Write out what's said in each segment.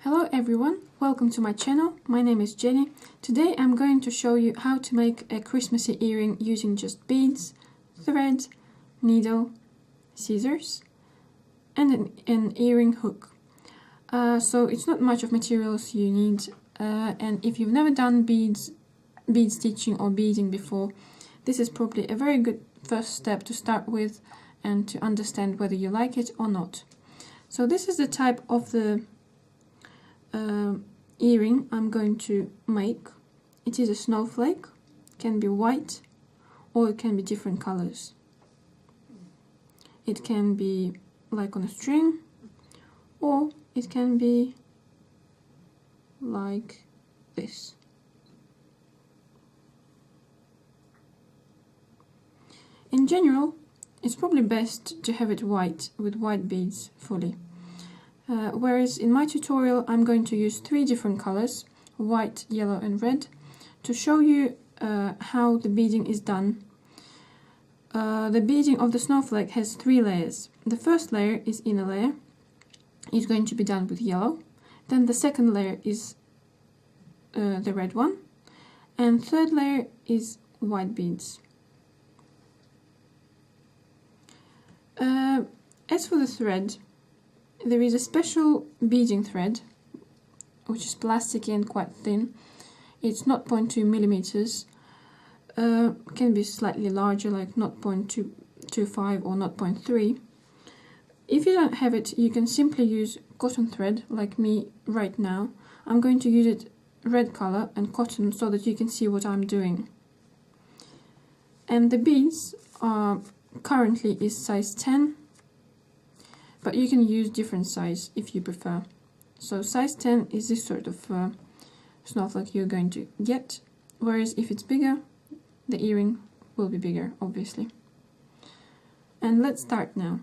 Hello everyone, welcome to my channel. My name is Jenny. Today I'm going to show you how to make a Christmassy earring using just beads, thread, needle, scissors and an earring hook. So it's not much of materials you need, and if you've never done bead stitching or beading before, this is probably a very good first step to start with and to understand whether you like it or not. So this is the type of the earring I'm going to make. It is a snowflake, can be white or it can be different colors. It can be like on a string or it can be like this. In general, it's probably best to have it white with white beads fully. Whereas in my tutorial I'm going to use 3 different colors, white, yellow and red, to show you how the beading is done. The beading of the snowflake has 3 layers. The first layer is inner layer, is going to be done with yellow. Then the second layer is the red one. And third layer is white beads. As for the thread, there is a special beading thread, which is plasticky and quite thin. It's 0.2 millimeters. Can be slightly larger, like 0.25 or 0.3. If you don't have it, you can simply use cotton thread, like me right now. I'm going to use it red color and cotton so that you can see what I'm doing. And the beads are currently is size 10. But you can use different size if you prefer. So size 10 is this sort of snowflake you're going to get, whereas if it's bigger, the earring will be bigger, obviously. And let's start now.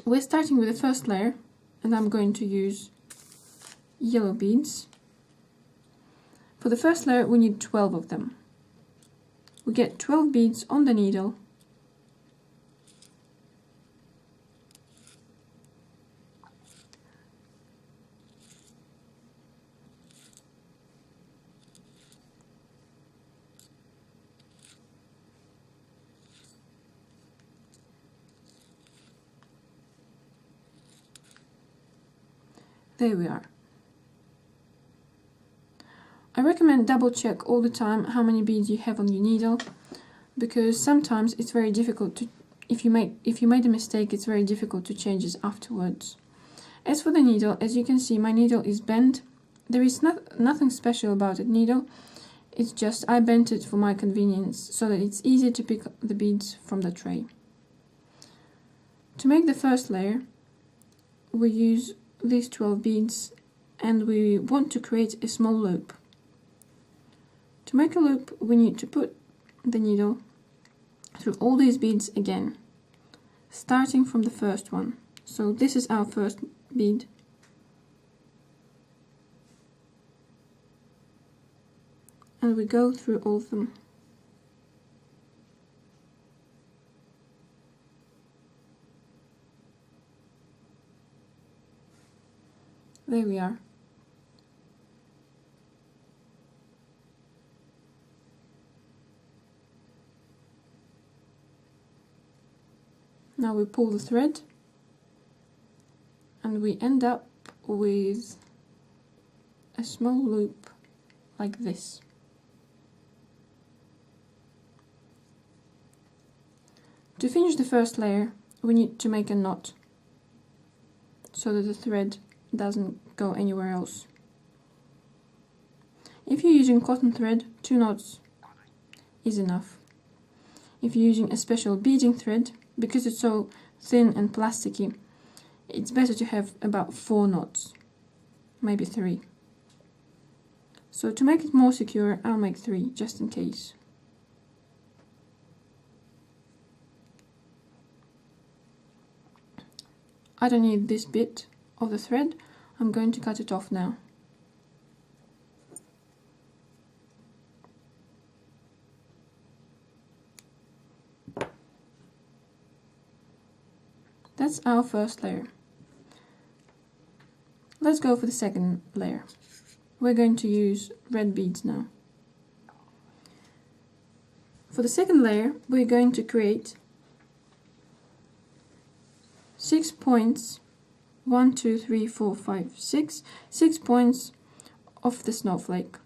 We're starting with the first layer, and I'm going to use yellow beads. For the first layer, we need 12 of them. We get 12 beads on the needle. There we are. I recommend double check all the time how many beads you have on your needle, because sometimes it's very difficult to, if you made a mistake, it's very difficult to change it afterwards. As for the needle, as you can see, my needle is bent. There is nothing special about the needle. It's just I bent it for my convenience so that it's easy to pick the beads from the tray. To make the first layer, we use these 12 beads and we want to create a small loop. To make a loop, we need to put the needle through all these beads again, starting from the first one. So this is our first bead. And we go through all of them. There we are. Now we pull the thread and we end up with a small loop like this. To finish the first layer, we need to make a knot so that the thread doesn't go anywhere else. If you're using cotton thread, 2 knots is enough. If you're using a special beading thread, because it's so thin and plasticky, it's better to have about 4 knots, maybe 3. So to make it more secure, I'll make 3 just in case. I don't need this bit of the thread, I'm going to cut it off now. That's our first layer. let's go for the second layer. We're going to use red beads now. For the second layer, we're going to create 6 points, 1, 2, 3, 4, 5, 6 points of the snowflake.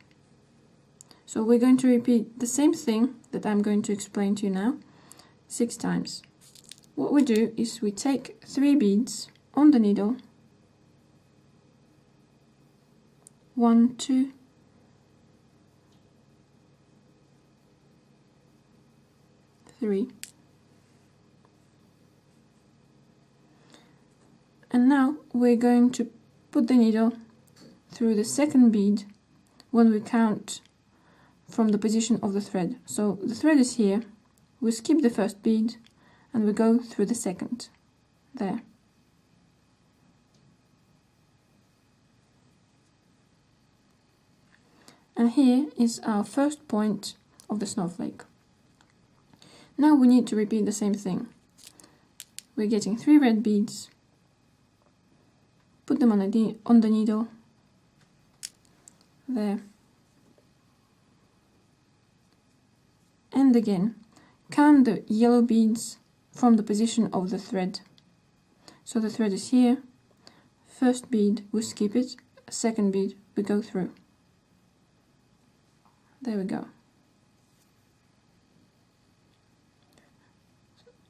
So we're going to repeat the same thing that I'm going to explain to you now 6 times. What we do is we take 3 beads on the needle, 1, 2, three. And now we're going to put the needle through the second bead when we count from the position of the thread. So the thread is here, we skip the first bead and we go through the second, there. And here is our first point of the snowflake. Now we need to repeat the same thing. We're getting 3 red beads, put them on the needle, there, and again count the yellow beads from the position of the thread. So the thread is here, first bead we skip it, second bead we go through. There we go.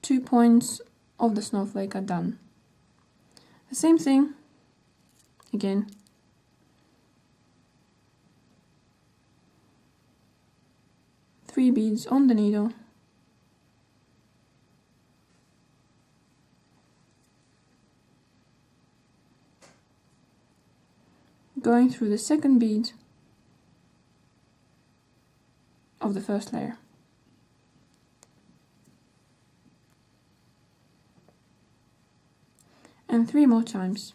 2 points of the snowflake are done. The same thing again. Three beads on the needle, going through the second bead of the first layer. And 3 more times.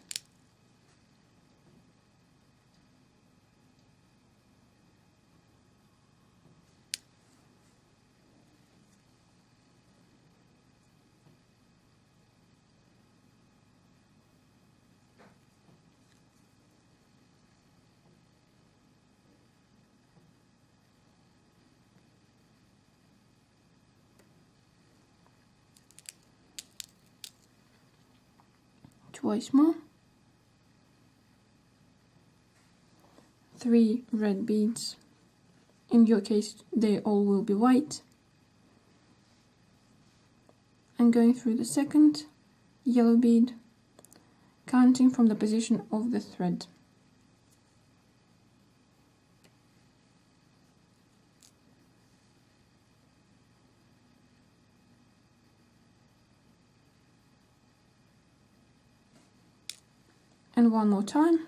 Twice more. 3 red beads. In your case, they all will be white. And going through the second yellow bead, counting from the position of the thread. And 1 more time.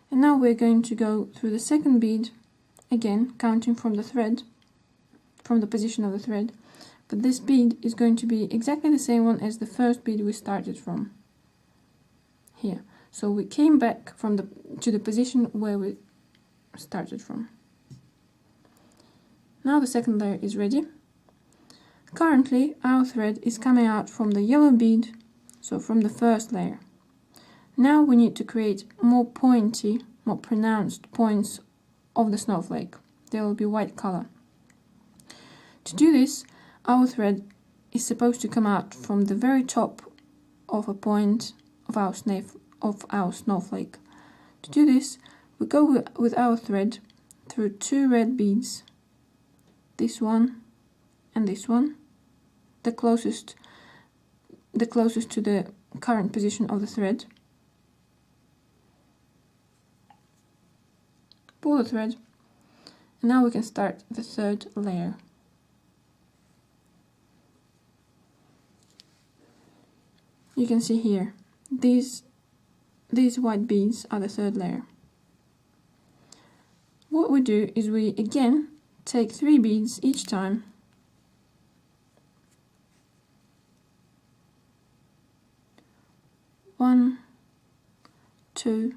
And now we're going to go through the second bead, again counting from the thread, from the position of the thread, but this bead is going to be exactly the same one as the first bead we started from, here. So we came back from to the position where we started from. Now the second layer is ready. Currently our thread is coming out from the yellow bead, so from the first layer. Now we need to create more pointy, more pronounced points of the snowflake. They will be white color. To do this, our thread is supposed to come out from the very top of a point of our snowflake. To do this, we go with our thread through 2 red beads, this one and this one, the closest to the current position of the thread. Pull the thread, and now we can start the third layer. You can see here, these white beads are the third layer. What we do is we again take 3 beads each time, one, 2,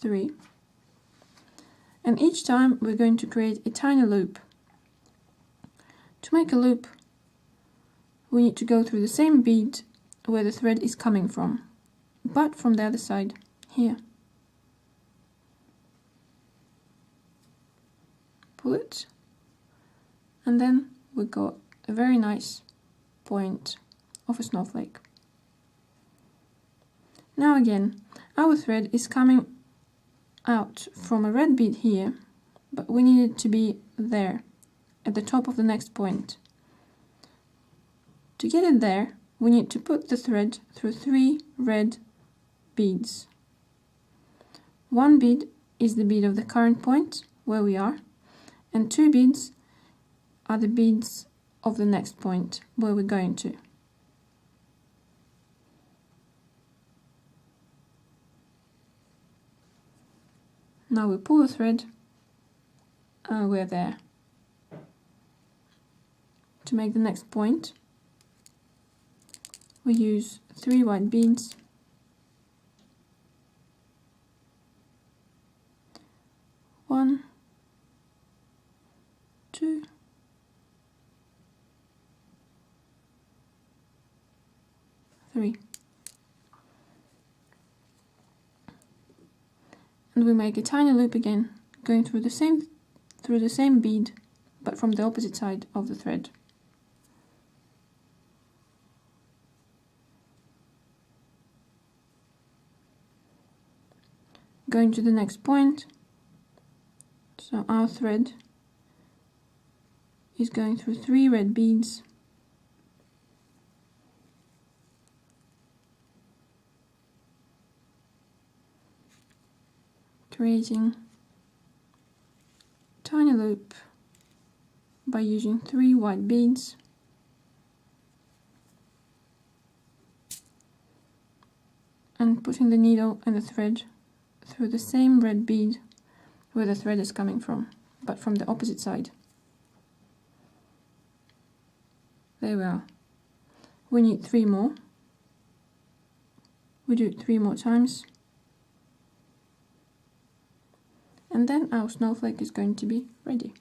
3, and each time we're going to create a tiny loop. To make a loop, we need to go through the same bead where the thread is coming from, but from the other side, here. Pull it, and then we got a very nice point of a snowflake. Now again, our thread is coming out from a red bead here, but we need it to be there, at the top of the next point. To get it there, we need to put the thread through 3 red beads. One bead is the bead of the current point, where we are, and 2 beads are the beads of the next point, where we're going to. Now we pull the thread, and we're there. To make the next point, we use 3 white beads, 1, 2, 3. And we make a tiny loop again, going through the same bead, but from the opposite side of the thread. Going to the next point, so our thread is going through 3 red beads, creating a tiny loop by using 3 white beads, and putting the needle and the thread through the same red bead where the thread is coming from, but from the opposite side. There we are. We need 3 more. We do it 3 more times, and then our snowflake is going to be ready.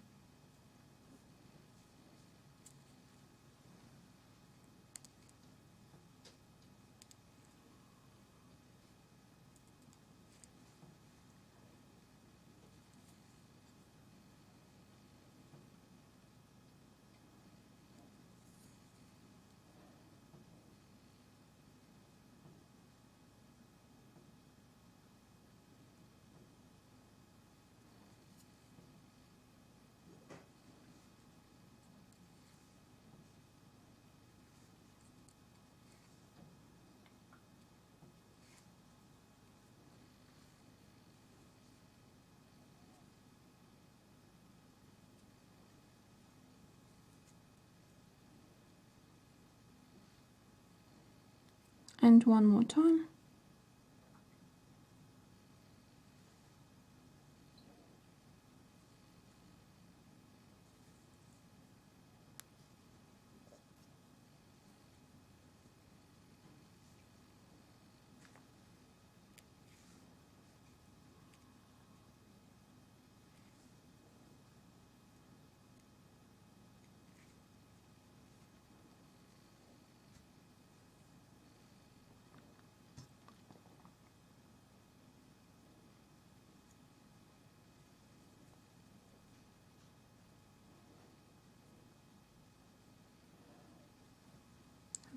And one more time.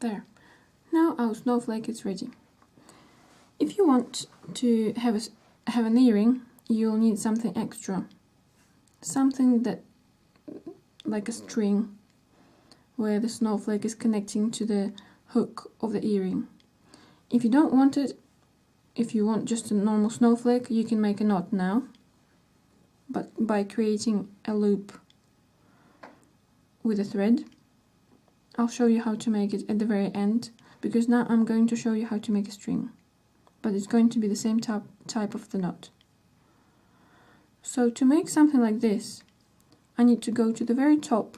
There. Now our snowflake is ready. If you want to have an earring, you'll need something extra. Something that, like a string, where the snowflake is connecting to the hook of the earring. If you don't want it, if you want just a normal snowflake, you can make a knot now, but by creating a loop with a thread. I'll show you how to make it at the very end, because now I'm going to show you how to make a string, but it's going to be the same type of the knot. So to make something like this, I need to go to the very top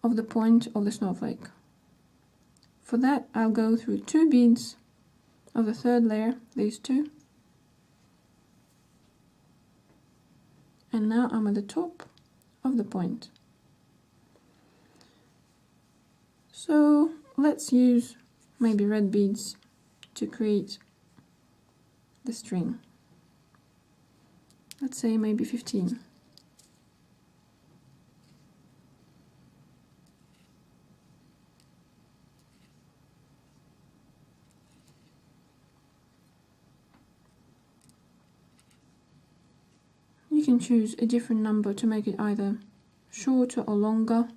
of the point of the snowflake. For that, I'll go through 2 beads of the 3rd layer, these 2, and now I'm at the top of the point. So let's use maybe red beads to create the string. Let's say maybe 15. You can choose a different number to make it either shorter or longer.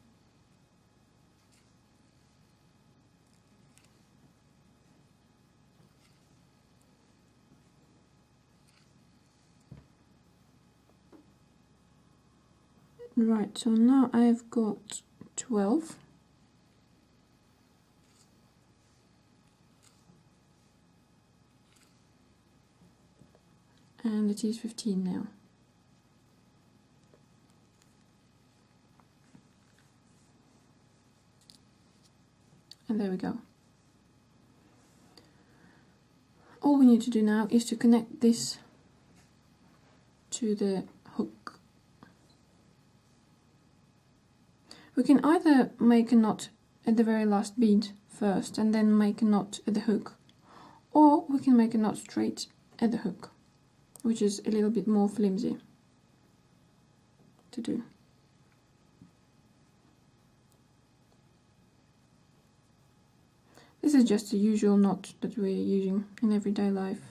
Right, so now I've got 12. And it is 15 now. And there we go. All we need to do now is to connect this to the hook. We can either make a knot at the very last bead first and then make a knot at the hook, or we can make a knot straight at the hook, which is a little bit more flimsy to do. This is just the usual knot that we're using in everyday life.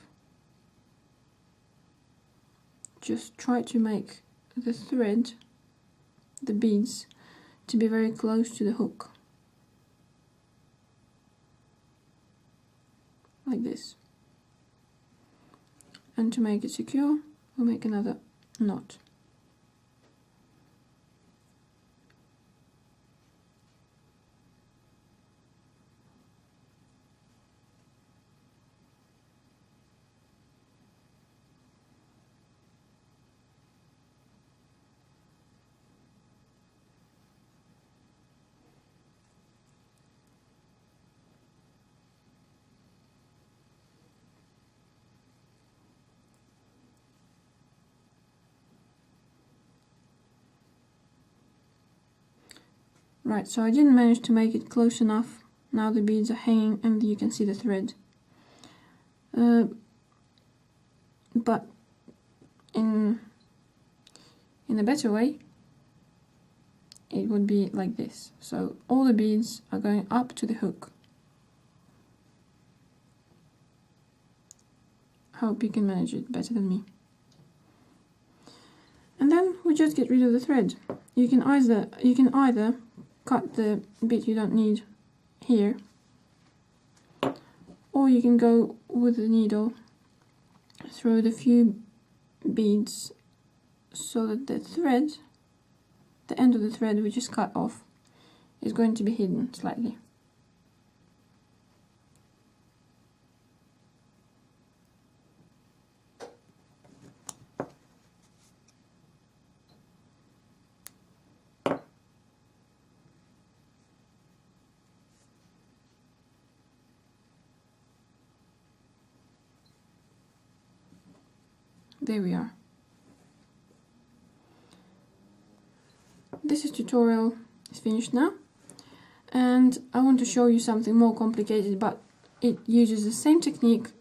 Just try to make the thread, the beads, to be very close to the hook. Like this. And to make it secure, we'll make another knot. Right, so I didn't manage to make it close enough. Now the beads are hanging and you can see the thread. But in a better way, it would be like this. So all the beads are going up to the hook. Hope you can manage it better than me. And then we just get rid of the thread. You can either cut the bit you don't need here, or you can go with the needle through the few beads so that the thread, the end of the thread we just cut off, is going to be hidden slightly. There we are. This tutorial is finished now, and I want to show you something more complicated, but it uses the same technique.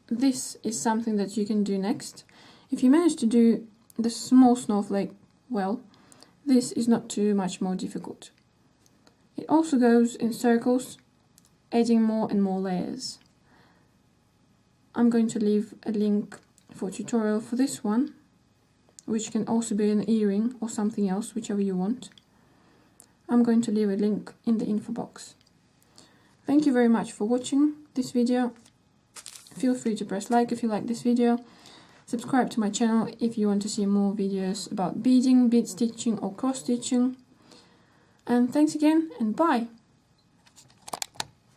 This is something that you can do next. If you manage to do the small snowflake well, this is not too much more difficult. It also goes in circles, adding more and more layers. I'm going to leave a link for a tutorial for this one, which can also be an earring or something else, whichever you want. I'm going to leave a link in the info box. Thank you very much for watching this video. Feel free to press like if you like this video. Subscribe to my channel if you want to see more videos about beading, bead stitching or cross stitching. And thanks again, and bye!